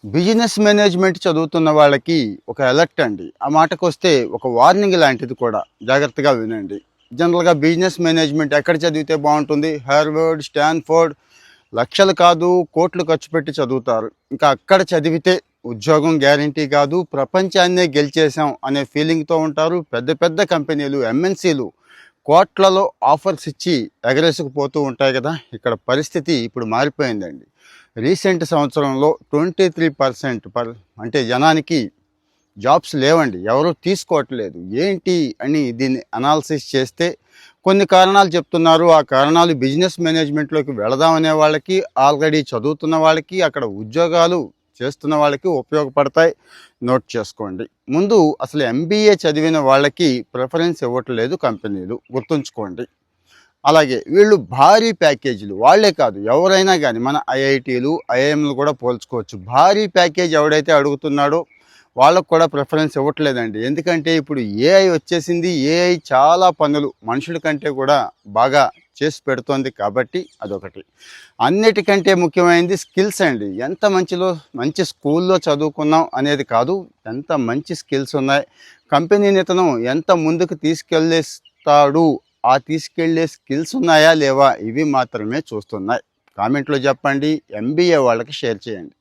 Business management చదువుతున్న వాళ్ళకి ఒక అలర్ట్ అండి. ఆ మాటకొస్తే ఒక వార్నింగ్ లాంటిది కూడా. జాగ్రత్తగా వినండి. జనరల్గా బిజినెస్ మేనేజ్మెంట్ ఎక్కడ చదివితే బాగుంటుంది? హార్వర్డ్, స్టాన్ఫోర్డ్, లక్షలు కాదు కోట్లు ఖర్చు పెట్టి చదువుతారు. ఇంకా అక్కడ చదివితే ఉద్యోగం గ్యారంటీ కాదు, ప్రపంచాన్నే గెలిచేసాం అనే ఫీలింగ్తో ఉంటారు. పెద్ద పెద్ద కంపెనీలు, ఎంఎన్సీలు కోట్లలో ఆఫర్స్ ఇచ్చి ఎగరేసుకుపోతూ ఉంటాయి కదా. ఇక్కడ పరిస్థితి ఇప్పుడు మారిపోయిందండి. రీసెంట్ సంవత్సరంలో 23% అంటే జనానికి జాబ్స్ లేవండి. ఎవరు తీసుకోవట్లేదు. ఏంటి అని దీన్ని అనాలిసిస్ చేస్తే కొన్ని కారణాలు చెప్తున్నారు. ఆ కారణాలు బిజినెస్ మేనేజ్మెంట్లోకి వెళదామనే వాళ్ళకి, ఆల్రెడీ చదువుతున్న వాళ్ళకి, అక్కడ ఉద్యోగాలు చేస్తున్న వాళ్ళకి ఉపయోగపడతాయి. నోట్ చేసుకోండి. ముందు అసలు ఎంబీఏ చదివిన వాళ్ళకి ప్రిఫరెన్స్ ఇవ్వట్లేదు కంపెనీలు, గుర్తుంచుకోండి. అలాగే వీళ్ళు భారీ ప్యాకేజీలు, వాళ్ళే కాదు ఎవరైనా కానీ, మన ఐఐటీలు, ఐఐఎంలు కూడా పోల్చుకోవచ్చు. భారీ ప్యాకేజ్ ఎవడైతే అడుగుతున్నాడో వాళ్ళకు కూడా ప్రిఫరెన్స్ ఇవ్వట్లేదండి. ఎందుకంటే ఇప్పుడు ఏఐ వచ్చేసింది. ఏఐ చాలా పనులు మనుషుల కంటే కూడా బాగా చేసి పెడుతోంది కాబట్టి అదొకటి. అన్నిటికంటే ముఖ్యమైనది స్కిల్స్ అండి. ఎంత మంచి స్కూల్లో చదువుకున్నాం అనేది కాదు, ఎంత మంచి స్కిల్స్ ఉన్నాయి, కంపెనీని ఇతను ఎంత ముందుకు తీసుకెళ్ళేస్తాడు, ఆ తీసుకెళ్లే స్కిల్స్ ఉన్నాయా లేవా, ఇవి మాత్రమే చూస్తున్నాయి. కామెంట్లో చెప్పండి. ఎంబీఏ వాళ్ళకి షేర్ చేయండి.